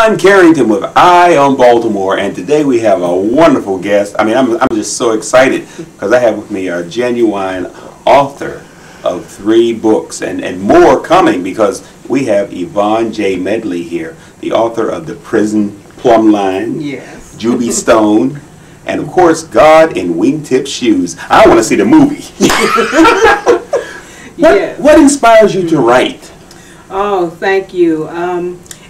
John Carrington with Eye on Baltimore, and today we have a wonderful guest. I mean, I'm just so excited because I have with me a genuine author of 3 books and more coming, because we have Yvonne J Medley here, the author of The Prison Plumb Line, yes, Juby Stone, and of course, God in Wingtip Shoes. I want to see the movie. What inspires you to write? Oh, thank you.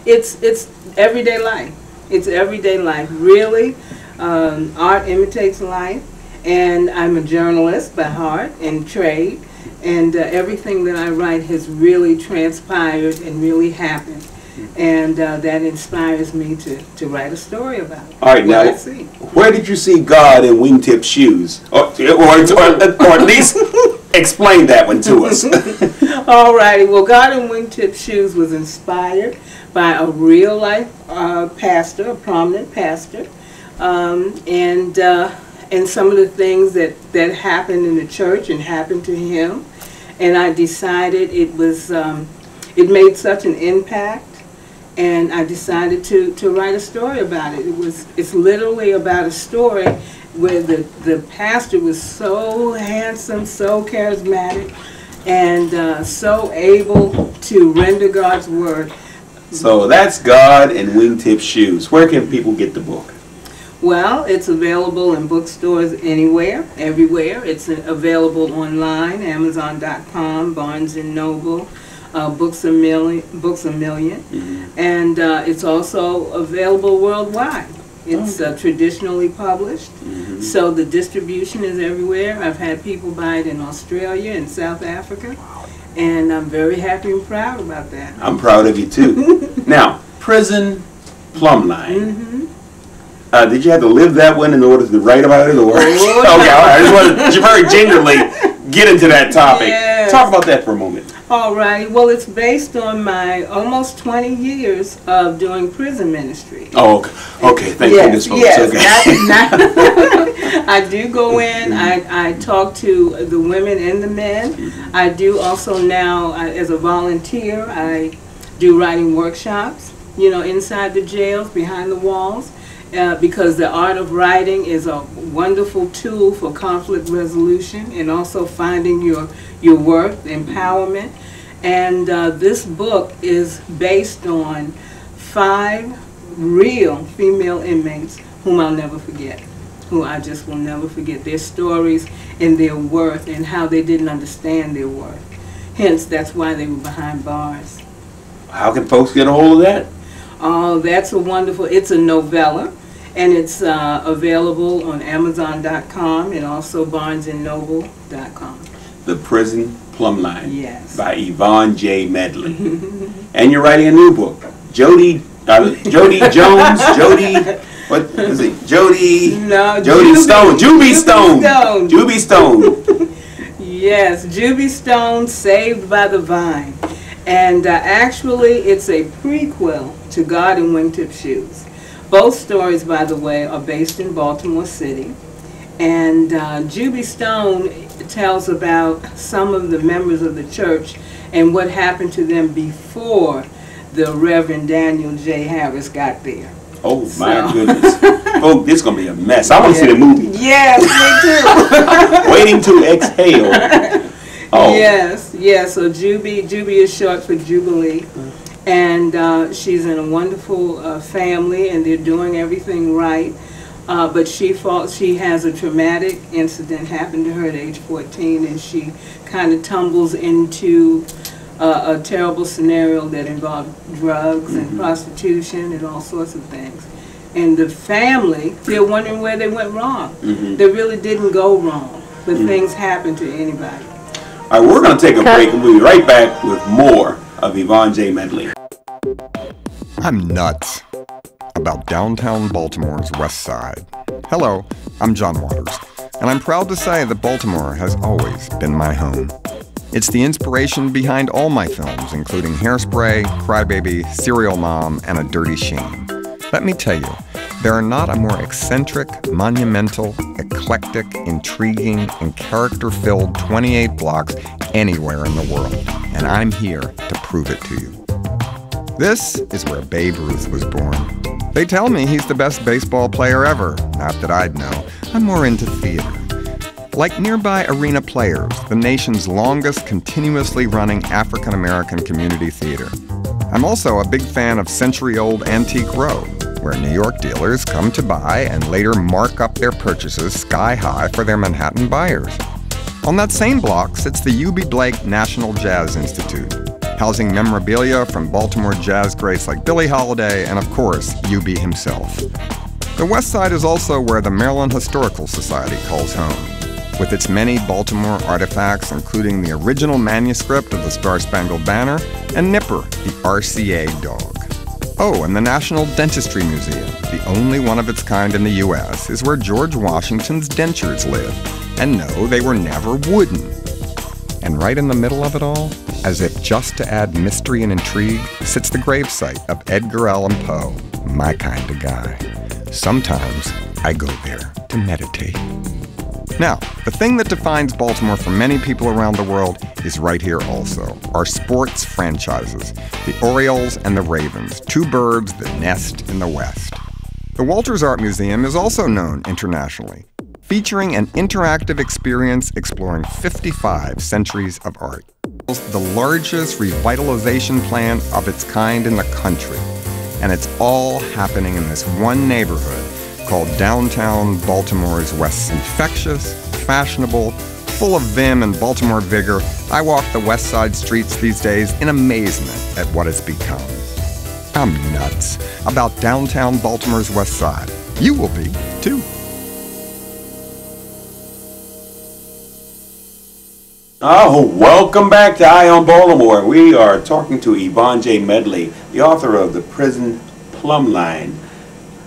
It's everyday life. It's everyday life, really. Art imitates life, and I'm a journalist by heart and trade, and everything that I write has really transpired and really happened, and that inspires me to write a story about it. All right, now, where did you see God in Wingtip Shoes? Or at least explain that one to us. All righty. Well, God in Wingtip Shoes was inspired by a real life pastor, a prominent pastor, and some of the things that happened in the church and happened to him, and I decided it made such an impact, and I decided to write a story about it. It's literally about a story where the pastor was so handsome, so charismatic, and so able to render God's word. So that's God in Wingtip Shoes. Where can people get the book? Well, it's available in bookstores anywhere, everywhere. It's available online, Amazon.com, Barnes & Noble, Books A Million, and it's also available worldwide. It's traditionally published, so the distribution is everywhere. I've had people buy it in Australia and South Africa, and I'm very happy and proud about that. I'm proud of you too. Now, Prison Plumb Line. Did you have to live that one in order to write about it, or? Okay, all right. I just want to very gingerly get into that topic. Yes. Talk about that for a moment. All right. Well, it's based on my almost 20 years of doing prison ministry. Oh, okay. Thank goodness, folks. Yes. Okay. I do go in. I talk to the women and the men. I do also now, as a volunteer, I do writing workshops, inside the jails, behind the walls, because the art of writing is a wonderful tool for conflict resolution and also finding your worth, empowerment. And this book is based on 5 real female inmates whom I'll never forget, who I just will never forget, their stories and their worth and how they didn't understand their worth. Hence, that's why they were behind bars. How can folks get a hold of that? Oh, that's a wonderful, it's a novella, and it's available on Amazon.com and also BarnesandNoble.com. The Prison Plumb Line, yes, by Yvonne J Medley. And you're writing a new book, Jody Jones, what is it? Juby Stone. Yes, Juby Stone, Saved by the Vine. And actually, it's a prequel to God in Wingtip Shoes. Both stories, by the way, are based in Baltimore City. And Juby Stone tells about some of the members of the church and what happened to them before the Reverend Daniel J. Harris got there. Oh, my goodness. Oh, this is going to be a mess. I want to see the movie. Yes, me too. Waiting to exhale. Oh. Yes. So Juby is short for Jubilee. And she's in a wonderful family, and they're doing everything right. But she has a traumatic incident happen to her at age 14, and she kind of tumbles into a terrible scenario that involved drugs and prostitution and all sorts of things. And the family, they're wondering where they went wrong. They really didn't go wrong, but things happen to anybody. All right, we're going to take a break and we'll be right back with more of Yvonne J Medley. I'm nuts about downtown Baltimore's West Side. Hello, I'm John Waters, and I'm proud to say that Baltimore has always been my home. It's the inspiration behind all my films, including Hairspray, Crybaby, Serial Mom, and A Dirty Shame. Let me tell you, there are not a more eccentric, monumental, eclectic, intriguing, and character-filled 28 blocks anywhere in the world, and I'm here to prove it to you. This is where Babe Ruth was born. They tell me he's the best baseball player ever. Not that I'd know. I'm more into theater. Like nearby Arena Players, the nation's longest continuously running African-American community theater. I'm also a big fan of century-old Antique Row, where New York dealers come to buy and later mark up their purchases sky high for their Manhattan buyers. On that same block sits the U.B. Blake National Jazz Institute, housing memorabilia from Baltimore jazz greats like Billie Holiday and, of course, U.B. himself. The West Side is also where the Maryland Historical Society calls home, with its many Baltimore artifacts, including the original manuscript of the Star-Spangled Banner and Nipper, the RCA dog. Oh, and the National Dentistry Museum, the only one of its kind in the U.S., is where George Washington's dentures live. And no, they were never wooden. And right in the middle of it all, as if just to add mystery and intrigue, sits the gravesite of Edgar Allan Poe, my kind of guy. Sometimes I go there to meditate. Now, the thing that defines Baltimore for many people around the world is right here also. Our sports franchises, the Orioles and the Ravens, two birds that nest in the West. The Walters Art Museum is also known internationally, featuring an interactive experience exploring 55 centuries of art. The largest revitalization plan of its kind in the country. And it's all happening in this one neighborhood called downtown Baltimore's West. Infectious, fashionable, full of vim and Baltimore vigor, I walk the West Side streets these days in amazement at what it's become. I'm nuts about downtown Baltimore's West Side. You will be, too. Oh, welcome back to Eye on Baltimore. We are talking to Yvonne J Medley, the author of The Prison Plumb Line.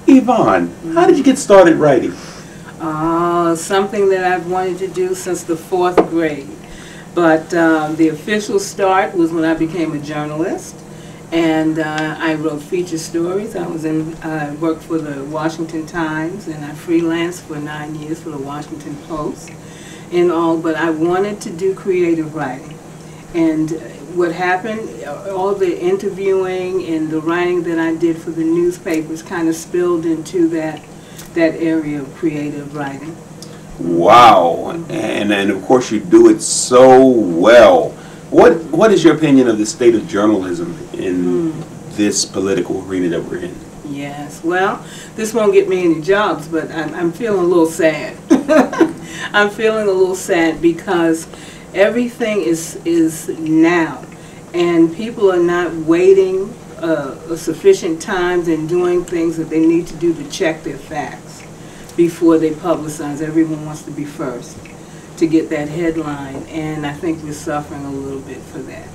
Yvonne, how did you get started writing? Something that I've wanted to do since the 4th grade. But the official start was when I became a journalist, and I wrote feature stories. I worked for the Washington Times, and I freelanced for 9 years for the Washington Post and all, but I wanted to do creative writing. And what happened, all the interviewing and the writing that I did for the newspapers kind of spilled into that area of creative writing. Wow, and of course you do it so well. What is your opinion of the state of journalism in this political arena that we're in? Yes, well, this won't get me any jobs, but I'm feeling a little sad. I'm feeling a little sad because everything is now, and people are not waiting sufficient times and doing things that they need to do to check their facts before they publicize. Everyone wants to be first to get that headline, and I think we're suffering a little bit for that.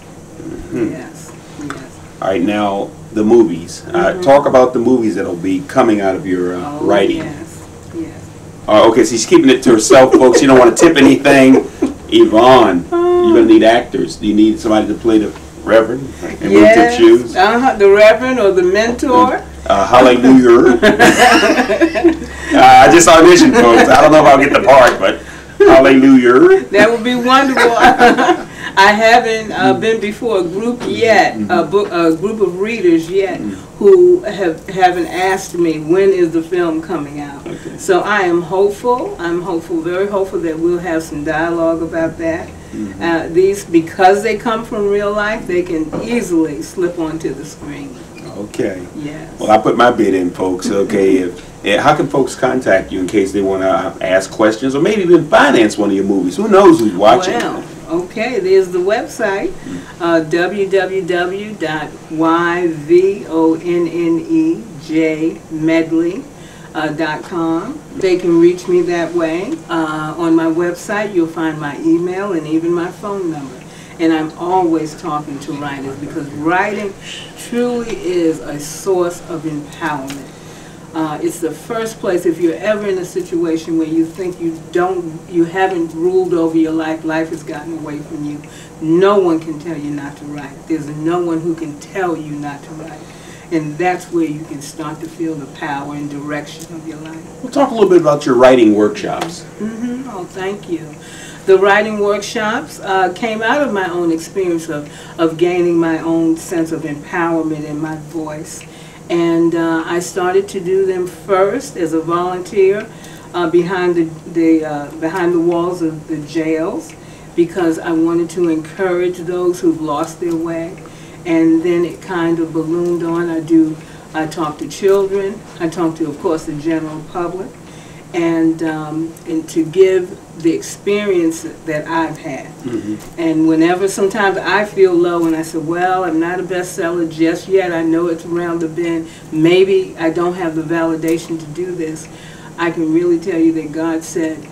Yes, yes. All right, now the movies. Talk about the movies that'll be coming out of your writing. Yes, yes. Okay, so she's keeping it to herself, folks. You don't want to tip anything. Yvonne, you're going to need actors. Do you need somebody to play the Reverend and yes, we'll tip shoes? The Reverend or the mentor. Hallelujah. I just auditioned, folks. I don't know if I'll get the part, but hallelujah. That would be wonderful. I haven't been before a group yet, a group of readers yet, who haven't asked me when is the film coming out. Okay. So I am hopeful. I'm hopeful, very hopeful that we'll have some dialogue about that. These, because they come from real life, they can easily slip onto the screen. Okay. Yes. Well, I put my bid in, folks. Okay. How can folks contact you in case they want to ask questions or maybe even finance one of your movies? Who knows who's watching? Well, okay, there's the website, www.yvonnejmedley.com. They can reach me that way. On my website, you'll find my email and even my phone number. And I'm always talking to writers because writing truly is a source of empowerment. It's the first place, if you're ever in a situation where you think you haven't ruled over your life, life has gotten away from you, no one can tell you not to write. There's no one who can tell you not to write. And that's where you can start to feel the power and direction of your life. We'll talk a little bit about your writing workshops. Oh, thank you. The writing workshops came out of my own experience of gaining my own sense of empowerment in my voice. And I started to do them first as a volunteer behind the walls of the jails, because I wanted to encourage those who've lost their way. And then it kind of ballooned on. I talk to children. I talk to, of course, the general public, and to give the experience that I've had. Mm-hmm. And whenever sometimes I feel low and I say, well, I'm not a bestseller just yet. I know it's around the bend. Maybe I don't have the validation to do this. I can really tell you that God said,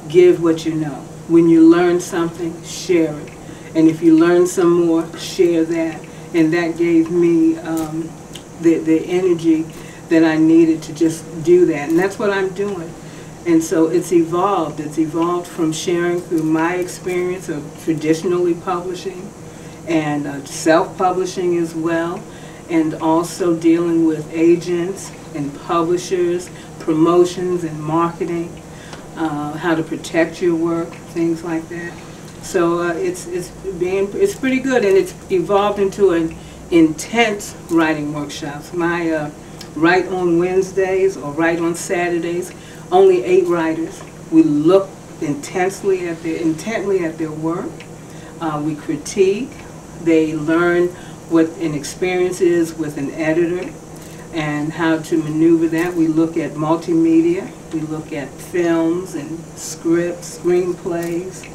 give what you know. When you learn something, share it. And if you learn some more, share that. And that gave me the energy that I needed to just do that. And that's what I'm doing. And so it's evolved. It's evolved from sharing through my experience of traditionally publishing and self-publishing as well, and also dealing with agents and publishers, promotions and marketing, how to protect your work, things like that. So it's pretty good, and it's evolved into an intense writing workshops. My Write on Wednesdays or Write on Saturdays, only 8 writers. We look intently at their work. We critique. They learn what an experience is with an editor and how to maneuver that. We look at multimedia. We look at films and scripts, screenplays,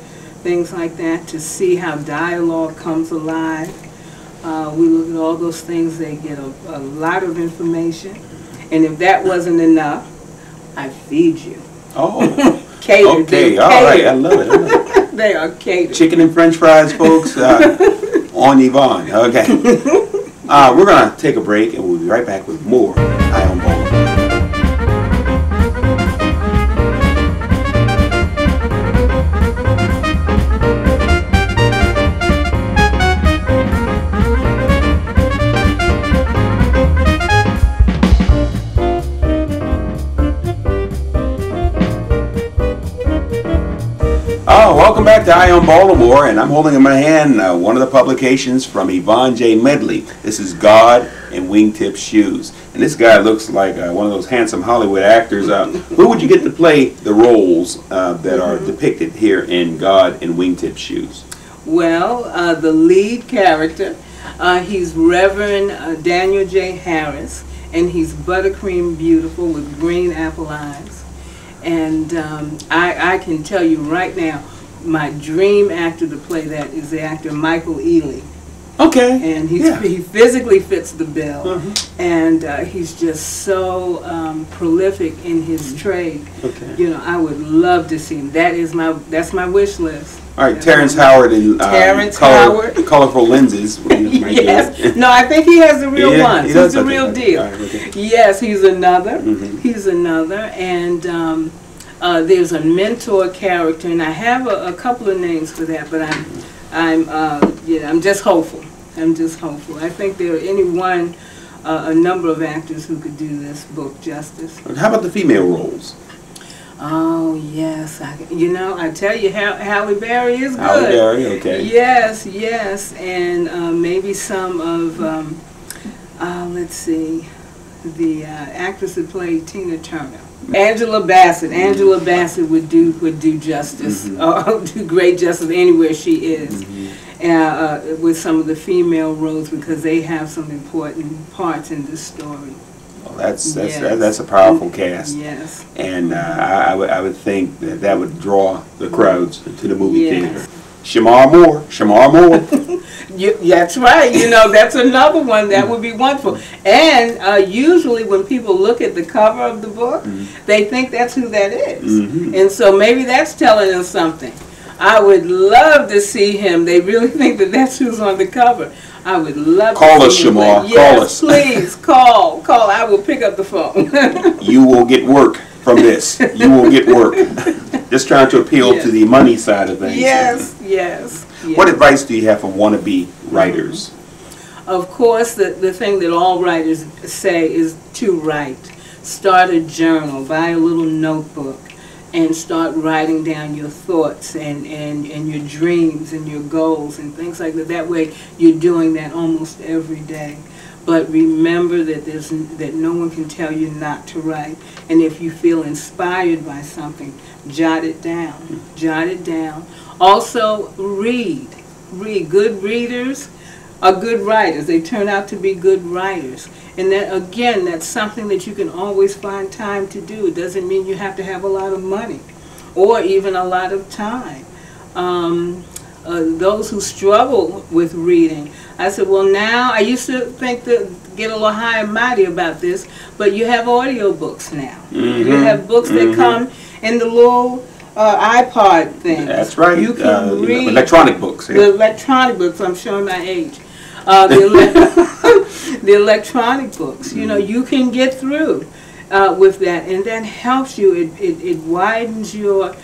things like that, to see how dialogue comes alive. We look at all those things. They get a lot of information. And if that wasn't enough, I feed you. Oh, catered. Okay, all right, I love it. I love it. They are catered. Chicken and French fries, folks, on Yvonne. Okay. We're going to take a break, and we'll be right back with more Eye on Baltimore. Welcome back to Eye on Baltimore, and I'm holding in my hand one of the publications from Yvonne J Medley. This is God in Wingtip Shoes. And this guy looks like one of those handsome Hollywood actors. Who would you get to play the roles that are depicted here in God in Wingtip Shoes? Well, the lead character, he's Reverend Daniel J. Harris, and he's buttercream beautiful with green apple eyes. And I can tell you right now, my dream actor to play that is the actor Michael Ealy. Okay. And he physically fits the bill, and he's just so prolific in his trade. Okay. You know, I would love to see him. That's my wish list. All right, Terrence Howard in colorful lenses. Yes. No, I think he has the real ones. He's the real deal. Right, okay. Yes, he's another. He's another, and there's a mentor character, and I have a couple of names for that, but I'm just hopeful. I'm just hopeful. I think there are a number of actors who could do this book justice. How about the female roles? Oh yes, I tell you, Halle Berry is good. Halle Berry, okay. Yes, yes, and maybe some of let's see, the actress who played Tina Turner. Angela Bassett. Angela Bassett would do justice, do great justice anywhere she is, with some of the female roles, because they have some important parts in this story. Well, that's a powerful cast. Yes. And I would think that would draw the crowds to the movie theater. Shamar Moore. That's right. That's another one that would be wonderful. And usually when people look at the cover of the book, they think that's who that is. And so maybe that's telling them something. I would love to see him. They really think that that's who's on the cover. I would love to see us, Shamar. Yes, call us. Please, call. I will pick up the phone. You will get work from this. You will get work. Just trying to appeal to the money side of things. Yes. What advice do you have for wannabe writers? Of course, the thing that all writers say is to write. Start a journal, buy a little notebook, and start writing down your thoughts and your dreams and your goals and things like that. That way you're doing that almost every day. But remember that that no one can tell you not to write. And if you feel inspired by something, jot it down. Jot it down. Also, read. Read. Good readers are good writers. They turn out to be good writers. And that, again, that's something that you can always find time to do. It doesn't mean you have to have a lot of money or even a lot of time. Those who struggle with reading, I said, well, now, I used to think that, get a little high and mighty about this, but you have audio books now. You have books that come in the little iPod thing. That's right. You can read electronic books. Yeah. The electronic books. I'm showing my age. The electronic books. You know, you can get through with that, and that helps you. It widens your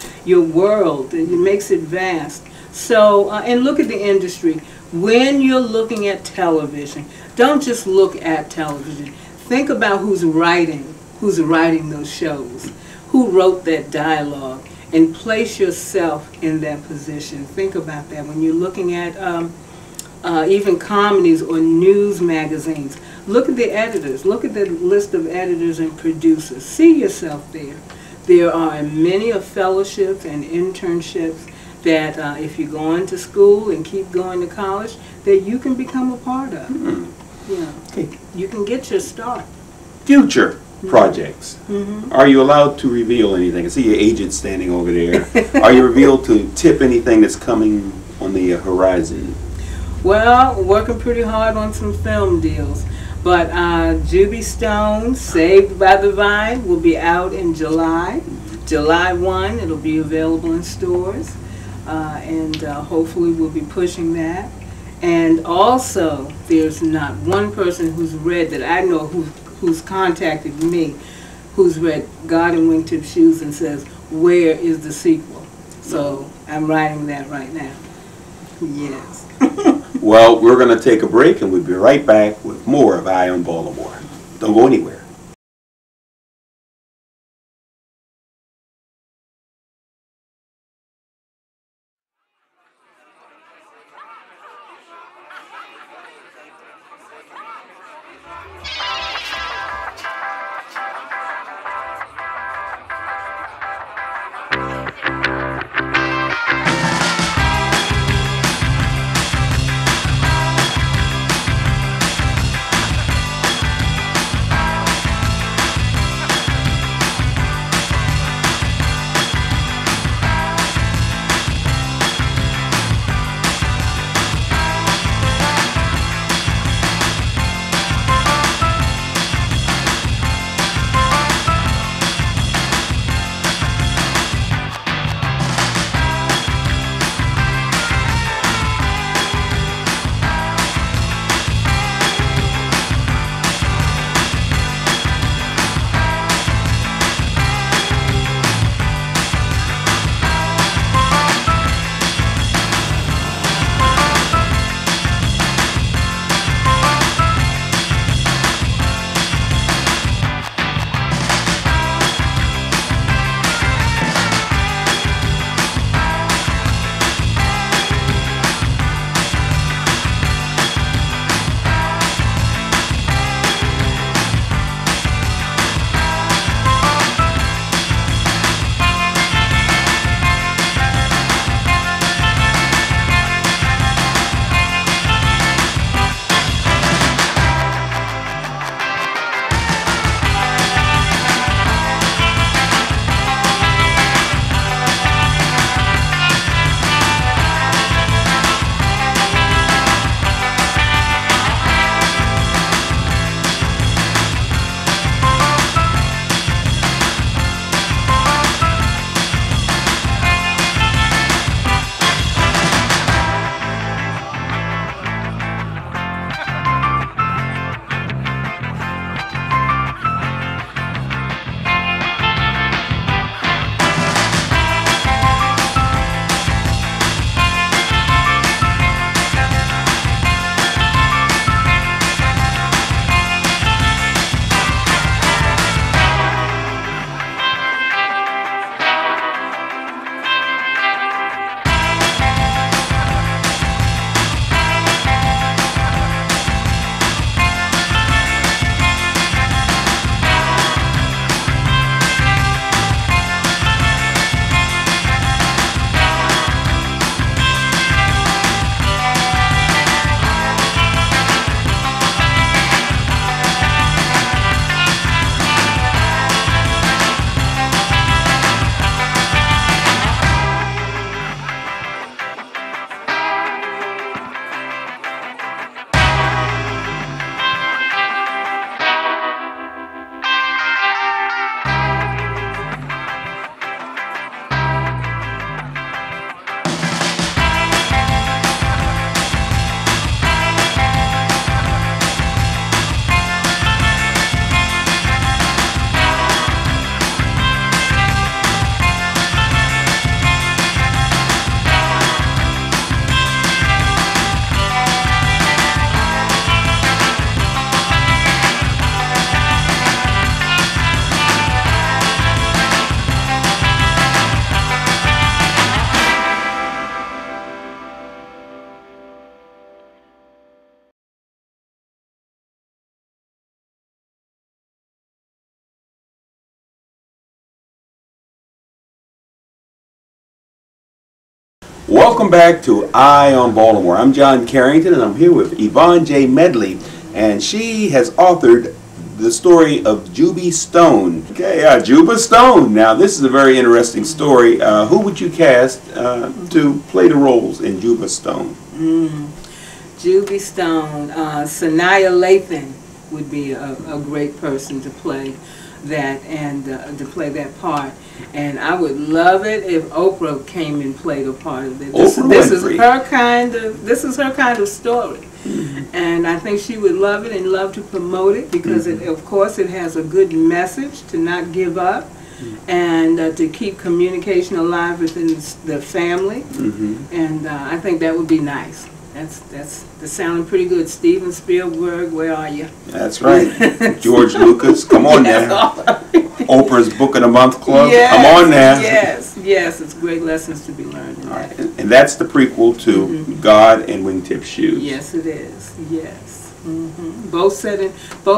world, and it makes it vast. So, and look at the industry. When you're looking at television, don't just look at television. Think about who's writing those shows, who wrote that dialogue, and place yourself in that position. Think about that when you're looking at even comedies or news magazines. Look at the editors. Look at the list of editors and producers. See yourself there. There are many of fellowships and internships that if you go into school and keep going to college, that you can become a part of. Yeah. Okay. You can get your start. Future projects. Are you allowed to reveal anything? I see your agent standing over there. Are you revealed to tip anything that's coming on the horizon? Well, working pretty hard on some film deals. But Juby Stone, Saved by the Vine, will be out in July. July 1, it'll be available in stores. And hopefully we'll be pushing that. And also, there's not one person who's read that I know who's contacted me, who's read God in Wingtip Shoes and says, where is the sequel? So I'm writing that right now. Yes. Well, we're going to take a break, and we'll be right back with more of Eye on Baltimore. Don't go anywhere. Welcome back to Eye on Baltimore. I'm John Carrington, and I'm here with Yvonne J Medley, and she has authored the story of Juby Stone. Okay, Juba Stone. Now, this is a very interesting story. Who would you cast to play the roles in Juba Stone? Juby Stone, Sanaya Lathan would be a great person to play that and to play that part. And I would love it if Oprah came and played a part of it. This is her kind of story. And I think she would love it and love to promote it because of course it has a good message to not give up and to keep communication alive within the family. And I think that would be nice. That's sounding pretty good. Steven Spielberg, where are you? That's right. George Lucas, come on now. Oprah's Book of the Month Club, come on now. Yes, it's great lessons to be learned in that. And that's the prequel to God and Wingtip Shoes. Yes, it is. Yes. Both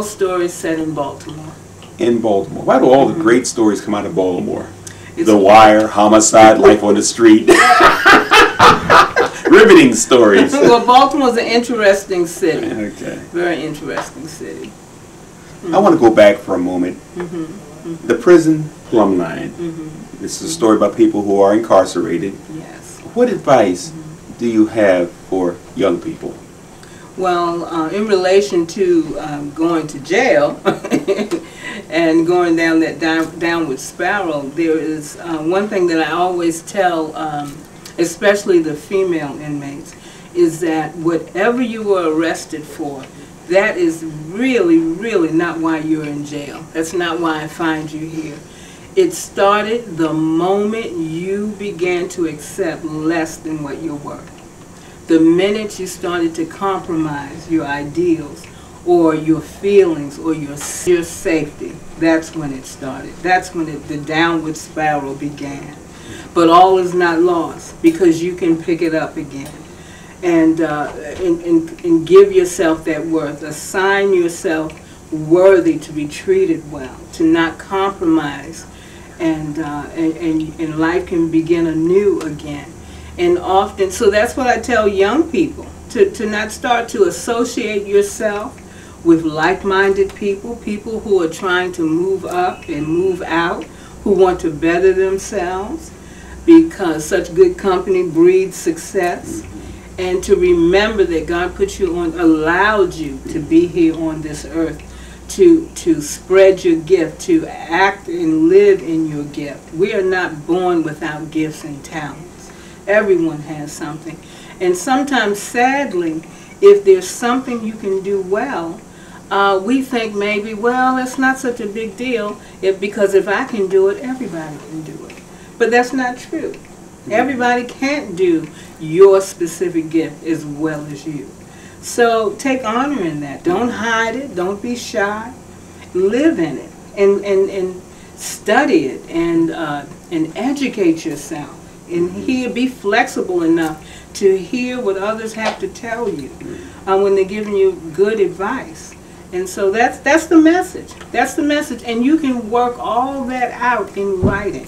stories set in Baltimore. In Baltimore. Why do all the great stories come out of Baltimore? The Wire, Homicide, Life on the Street. Riveting stories. Well, Baltimore's an interesting city. Okay. Very interesting city. I want to go back for a moment. The prison plumb line. This is a story about people who are incarcerated. Yes. What advice do you have for young people? Well, in relation to going to jail and going down that downward spiral, there is one thing that I always tell especially the female inmates, is that whatever you were arrested for, that is really, really not why you're in jail. That's not why I find you here. It started the moment you began to accept less than what you're worth. The minute you started to compromise your ideals or your feelings or your safety, that's when it started. That's when the downward spiral began. But all is not lost because you can pick it up again and give yourself that worth. Assign yourself worthy to be treated well, to not compromise, and life can begin anew again. And often, so that's what I tell young people, to not start to associate yourself with like-minded people, people who are trying to move up and move out, who want to better themselves, because such good company breeds success. And to remember that God put you on, allowed you to be here on this earth, to spread your gift, to act and live in your gift. We are not born without gifts and talents. Everyone has something. And sometimes, sadly, if there's something you can do well, we think maybe, well, it's not such a big deal because if I can do it, everybody can do it. But that's not true. Everybody can't do your specific gift as well as you. So take honor in that. Don't hide it. Don't be shy. Live in it and study it and educate yourself and be flexible enough to hear what others have to tell you when they're giving you good advice. And so that's the message. That's the message. And you can work all that out in writing.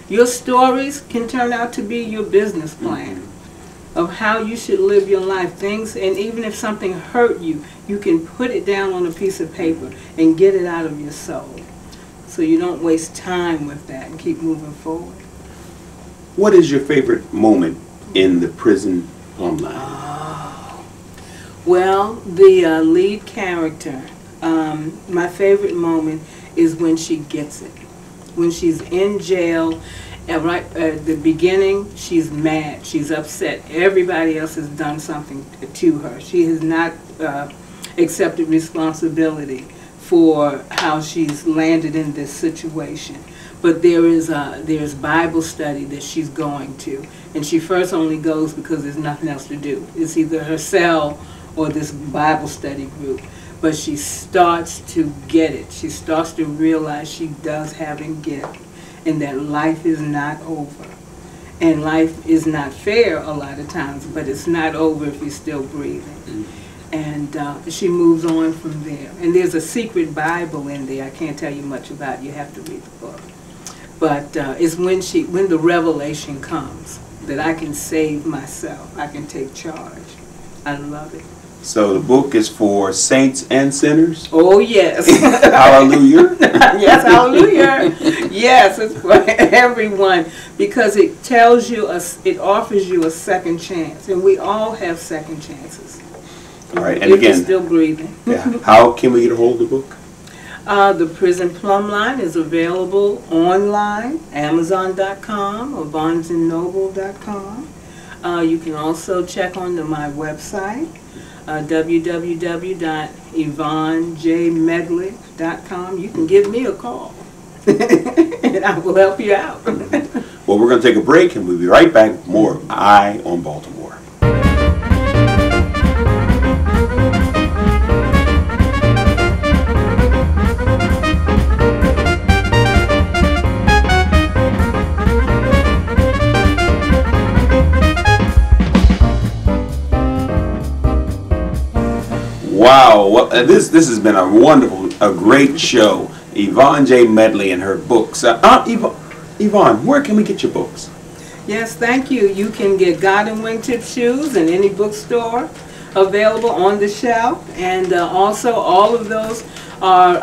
Your stories can turn out to be your business plan of how you should live your life. Things, and even if something hurt you, you can put it down on a piece of paper and get it out of your soul. So you don't waste time with that and keep moving forward. What is your favorite moment in the prison plumb line? Oh. Well, the lead character, my favorite moment is when she gets it. When she's in jail, right at the beginning, she's mad, she's upset. Everybody else has done something to her. She has not accepted responsibility for how she's landed in this situation. But there's Bible study that she's going to, and she first only goes because there's nothing else to do. It's either her cell or this Bible study group. But she starts to get it. She starts to realize she does have a gift and that life is not over. And life is not fair a lot of times, but it's not over if you're still breathing. And she moves on from there. And there's a secret Bible in there I can't tell you much about. You have to read the book. But it's when the revelation comes that I can save myself. I can take charge. I love it. So the book is for saints and sinners? Oh, yes. Hallelujah. Yes, hallelujah. Yes, it's for everyone, because it tells you, it offers you a second chance, and we all have second chances. All right, and if again, you're still breathing. Yeah. How can we get a hold of the book? The Prison Plumb Line is available online, Amazon.com or BarnesandNoble.com. You can also check on my website, www.YvonneJMedley.com. You can give me a call, and I will help you out. Well, we're going to take a break, and we'll be right back with more of Eye on Baltimore. Wow, well, this has been a wonderful, a great show. Yvonne J Medley and her books. Yvonne, where can we get your books? Yes, thank you. You can get God and Wingtip shoes in any bookstore available on the shelf, and also all of those are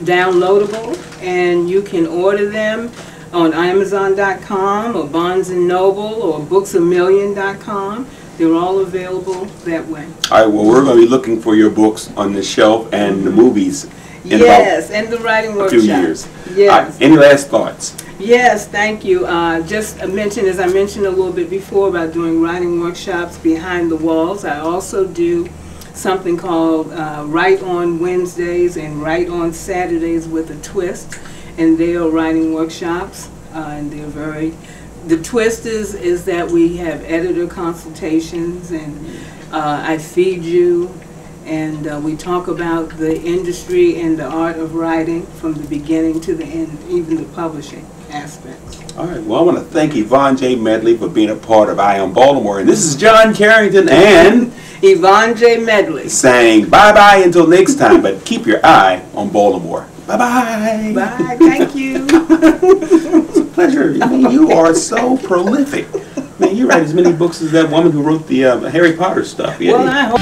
downloadable, and you can order them on Amazon.com or Barnes & Noble or BooksAMillion.com. They're all available that way. All right, well, we're going to be looking for your books on the shelf and the movies in yes, and the writing workshop. 2 years. Yes. Any last thoughts? Yes, thank you. Just mention, as I mentioned a little bit before about doing writing workshops behind the walls, I also do something called Write on Wednesdays and Write on Saturdays with a Twist, and they are writing workshops, and they're very... The twist is that we have editor consultations, and I feed you, and we talk about the industry and the art of writing from the beginning to the end, even the publishing aspects. All right, well, I want to thank Yvonne J Medley for being a part of Eye on Baltimore, and this is John Carrington and Yvonne J Medley saying bye-bye until next time, but keep your eye on Baltimore. Bye-bye. Bye, thank you. It's a pleasure. I mean, you are so prolific. I mean, you write as many books as that woman who wrote the Harry Potter stuff. Well, I hope